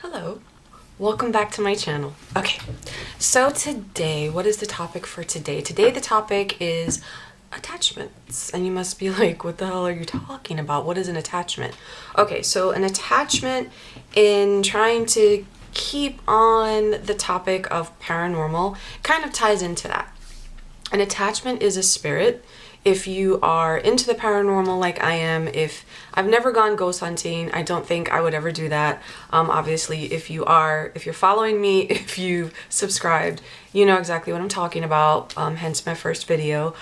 Hello, welcome back to my channel. Okay, so today, what is the topic for today? Today the topic is attachments, and you must be like, what the hell are you talking about? What is an attachment? Okay, so an attachment, in trying to keep on the topic of paranormal, kind of ties into that. An attachment is a spirit. If you are into the paranormal like I am, if I've never gone ghost hunting, I don't think I would ever do that. Obviously, if you're following me, if you've subscribed, you know exactly what I'm talking about, hence my first video.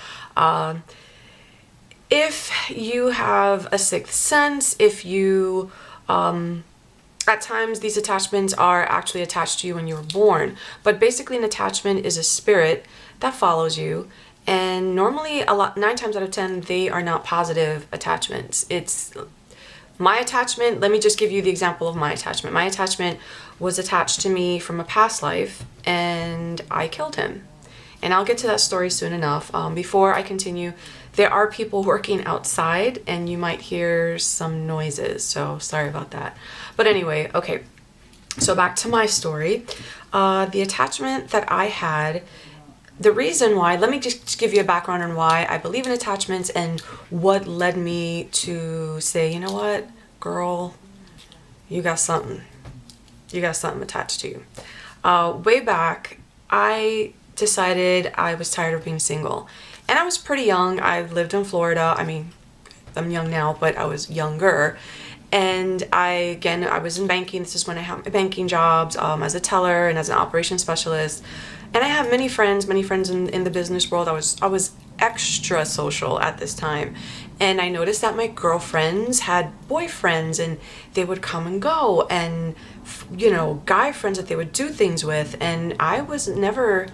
If you have a sixth sense, if you, at times these attachments are actually attached to you when you were born, but basically an attachment is a spirit that follows you. And normally, 9 times out of 10, they are not positive attachments. It's my attachment. Let me just give you the example of my attachment. My attachment was attached to me from a past life, and I killed him. And I'll get to that story soon enough. Before I continue, there are people working outside, and you might hear some noises. So sorry about that. But anyway, okay. So back to my story. The attachment that I had. The reason why, let me just give you a background on why I believe in attachments and what led me to say, you know what, girl, you got something. You got something attached to you. Way back, I decided I was tired of being single. And I was pretty young. I lived in Florida. I mean, I'm young now, but I was younger. And I was in banking. This is when I had my banking jobs as a teller and as an operations specialist. And I have many friends in the business world. I was extra social at this time. And I noticed that my girlfriends had boyfriends, and they would come and go, and, you know, guy friends that they would do things with. And I was never,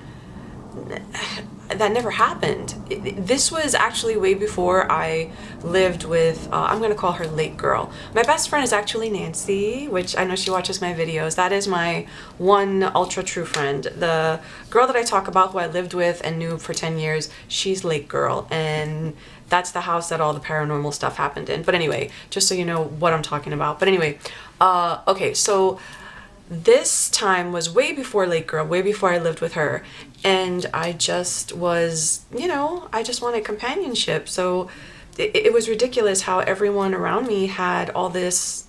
that never happened. This was actually way before I lived with, I'm going to call her Lake Girl. My best friend is actually Nancy, which I know she watches my videos. That is my one ultra true friend. The girl that I talk about, who I lived with and knew for 10 years, she's Lake Girl. And that's the house that all the paranormal stuff happened in. But anyway, just so you know what I'm talking about. But anyway, okay, so this time was way before Lake Girl, way before I lived with her. And I just was, you know, I just wanted companionship. So it was ridiculous how everyone around me had all this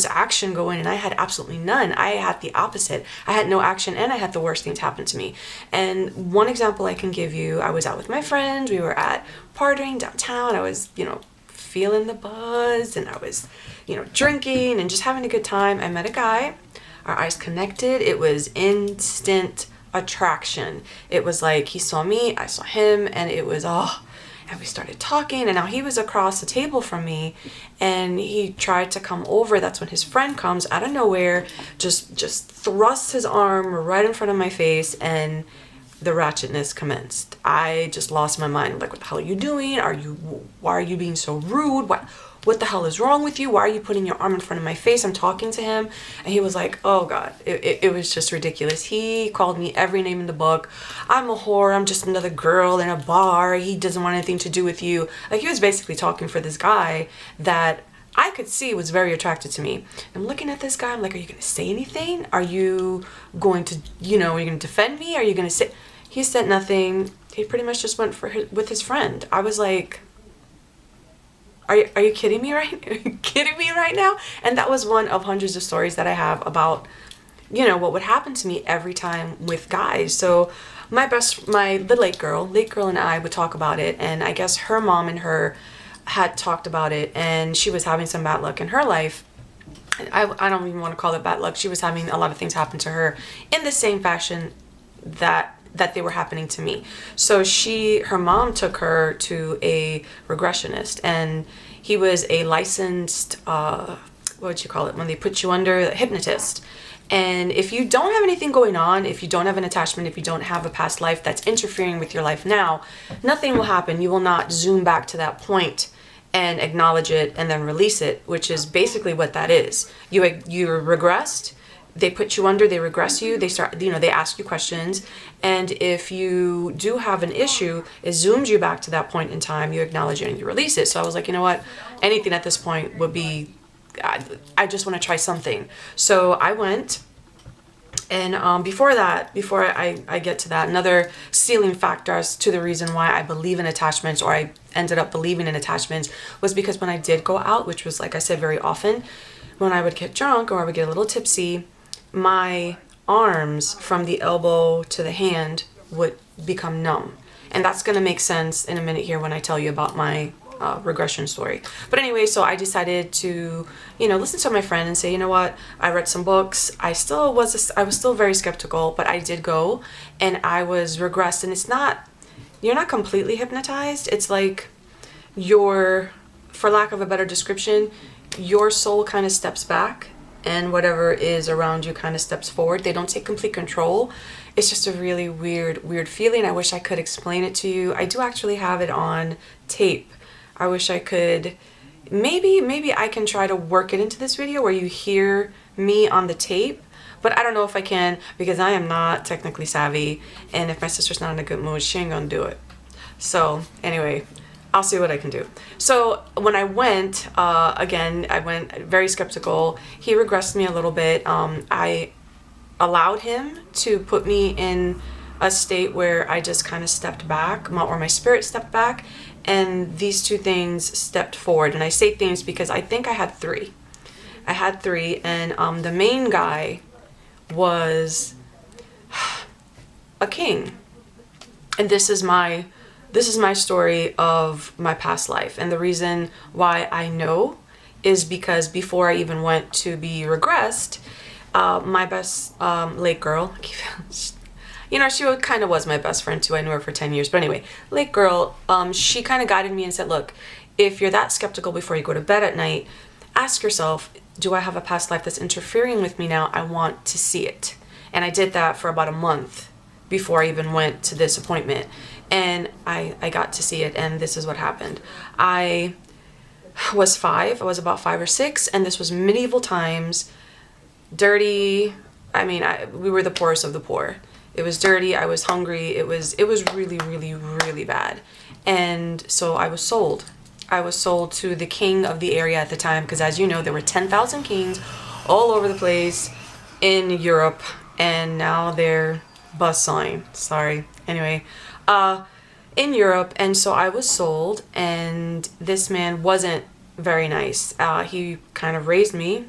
action going, and I had absolutely none. I had the opposite. I had no action, and I had the worst things happen to me. And one example I can give you, I was out with my friends. We were at partying downtown. I was, you know, feeling the buzz, and I was, you know, drinking and just having a good time. I met a guy. Our eyes connected. It was instant attraction. It was like he saw me, I saw him, and it was, and we started talking. And now he was across the table from me, and he tried to come over. That's when his friend comes out of nowhere, just thrusts his arm right in front of my face, and the ratchetness commenced. I just lost my mind. Like, what the hell are you doing? Why are you being so rude? What the hell is wrong with you? Why are you putting your arm in front of my face? I'm talking to him. And he was like, oh God, it was just ridiculous. He called me every name in the book. I'm a whore. I'm just another girl in a bar. He doesn't want anything to do with you. Like, he was basically talking for this guy that I could see was very attracted to me. I'm looking at this guy. I'm like, are you going to say anything? Are you going to, you know, are you going to defend me? Are you going to say? He said nothing. He pretty much just went with his friend. I was like, Are you kidding me right? Are you kidding me right now? And that was one of hundreds of stories that I have about, you know, what would happen to me every time with guys. So the Lake Girl and I would talk about it, and I guess her mom and her had talked about it, and she was having some bad luck in her life. I don't even want to call it bad luck. She was having a lot of things happen to her in the same fashion that they were happening to me. So her mom took her to a regressionist, and he was a licensed, what would you call it, when they put you under, a hypnotist. And if you don't have anything going on, if you don't have an attachment, if you don't have a past life that's interfering with your life now, nothing will happen. You will not zoom back to that point and acknowledge it and then release it, which is basically what that is. You regressed. They put you under, they regress you, they start, you know, they ask you questions. And if you do have an issue, it zooms you back to that point in time, you acknowledge it and you release it. So I was like, you know what, anything at this point would be I just want to try something. So I went. And before I get to that, another sealing factor as to the reason why I believe in attachments, or I ended up believing in attachments, was because when I did go out, which was, like I said, very often, when I would get drunk or I would get a little tipsy, my arms from the elbow to the hand would become numb. And that's going to make sense in a minute here when I tell you about my regression story. But anyway, so I decided to, listen to my friend and say, you know what, I read some books. I was still very skeptical, but I did go and I was regressed. And you're not completely hypnotized. It's like for lack of a better description, your soul kind of steps back and whatever is around you kind of steps forward. They don't take complete control. It's just a really weird feeling. I wish I could explain it to you. I do actually have it on tape. I wish I could, maybe I can try to work it into this video where you hear me on the tape, but I don't know if I can because I am not technically savvy, and if my sister's not in a good mood, she ain't gonna do it. So anyway, I'll see what I can do. So when I went, again, I went very skeptical. He regressed me a little bit. I allowed him to put me in a state where I just kind of stepped back, or my spirit stepped back, and these two things stepped forward. And I say things because I think I had three. And the main guy was a king. And this is my story of my past life. And the reason why I know is because before I even went to be regressed, my best lake girl, she kind of was my best friend too. I knew her for 10 years. But anyway, lake girl, she kind of guided me and said, look, if you're that skeptical before you go to bed at night, ask yourself, do I have a past life that's interfering with me now? I want to see it. And I did that for about a month before I even went to this appointment. And I got to see it, and this is what happened. I was about 5 or 6, and this was medieval times, dirty. I mean, we were the poorest of the poor. It was dirty. I was hungry. It was really, really, really bad. And so I was sold. I was sold to the king of the area at the time, because as you know, there were 10,000 kings all over the place in Europe, and now they're bustling. Sorry. Anyway, in Europe, and so I was sold, and this man wasn't very nice. He kind of raised me,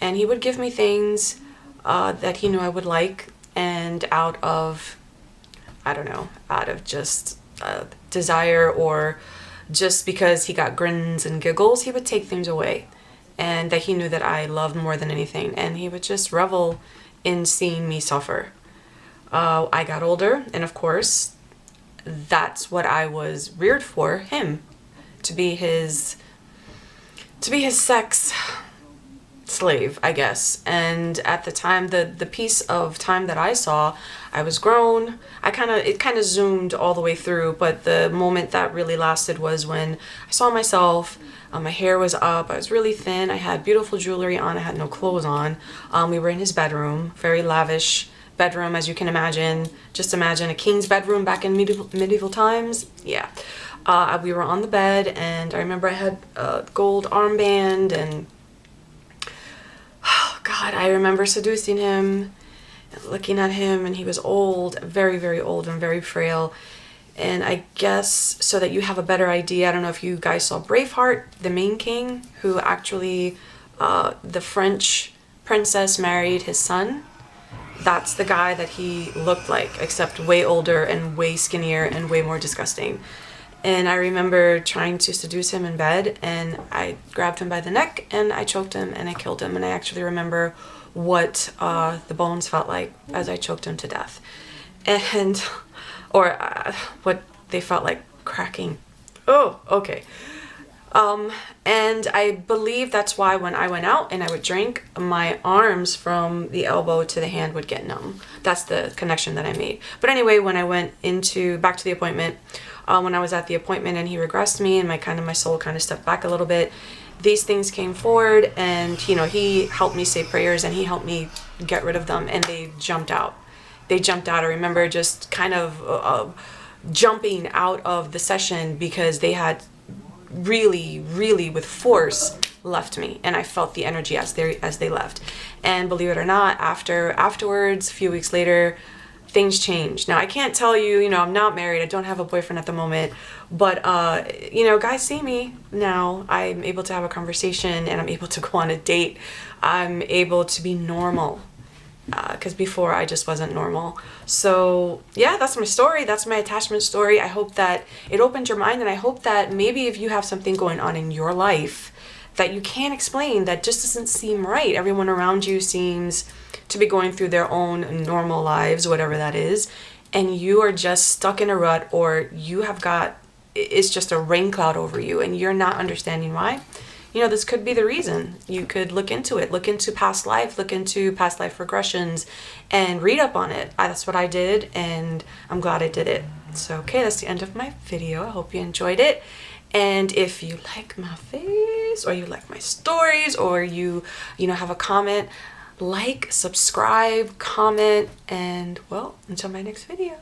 and he would give me things that he knew I would like, and out of just desire, or just because he got grins and giggles, he would take things away, and that he knew that I loved more than anything, and he would just revel in seeing me suffer. I got older, and of course, that's what I was reared for, him, to be his sex slave, I guess. And at the time, the piece of time that I saw, I was grown. It kind of zoomed all the way through, but the moment that really lasted was when I saw myself. My hair was up. I was really thin. I had beautiful jewelry on. I had no clothes on. We were in his bedroom, very lavish bedroom, as you can imagine. Just imagine a king's bedroom back in medieval times. Yeah. We were on the bed, and I remember I had a gold armband, and God, I remember seducing him, looking at him, and he was old, very, very old and very frail. And I guess so that you have a better idea, I don't know if you guys saw Braveheart, the main king, who actually, the French princess married his son. That's the guy that he looked like, except way older and way skinnier and way more disgusting. And I remember trying to seduce him in bed, and I grabbed him by the neck, and I choked him, and I killed him. And I actually remember what the bones felt like as I choked him to death. And, or what they felt like cracking. Oh, okay. And I believe that's why when I went out and I would drink, my arms from the elbow to the hand would get numb. That's the connection that I made. But anyway, when I went back to the appointment, when I was at the appointment and he regressed me and my soul kind of stepped back a little bit, these things came forward, and he helped me say prayers, and he helped me get rid of them, and they jumped out. I remember just kind of jumping out of the session because they had really, really with force left me, and I felt the energy as they left. And believe it or not, afterwards, a few weeks later, things changed. Now I can't tell you, you know, I'm not married, I don't have a boyfriend at the moment, but you know, guys see me now. I'm able to have a conversation, and I'm able to go on a date. I'm able to be normal, because before I just wasn't normal. So yeah, that's my story. That's my attachment story. I hope that it opened your mind, and I hope that maybe if you have something going on in your life that you can't explain, that just doesn't seem right, everyone around you seems to be going through their own normal lives, whatever that is, and you are just stuck in a rut, or you have got, it's just a rain cloud over you and you're not understanding why. You know, this could be the reason. You could look into it, look into past life regressions, and read up on it. That's what I did, and I'm glad I did it. So, okay, that's the end of my video. I hope you enjoyed it. And if you like my face, or you like my stories, or you know, have a comment, like, subscribe, comment, and well, until my next video.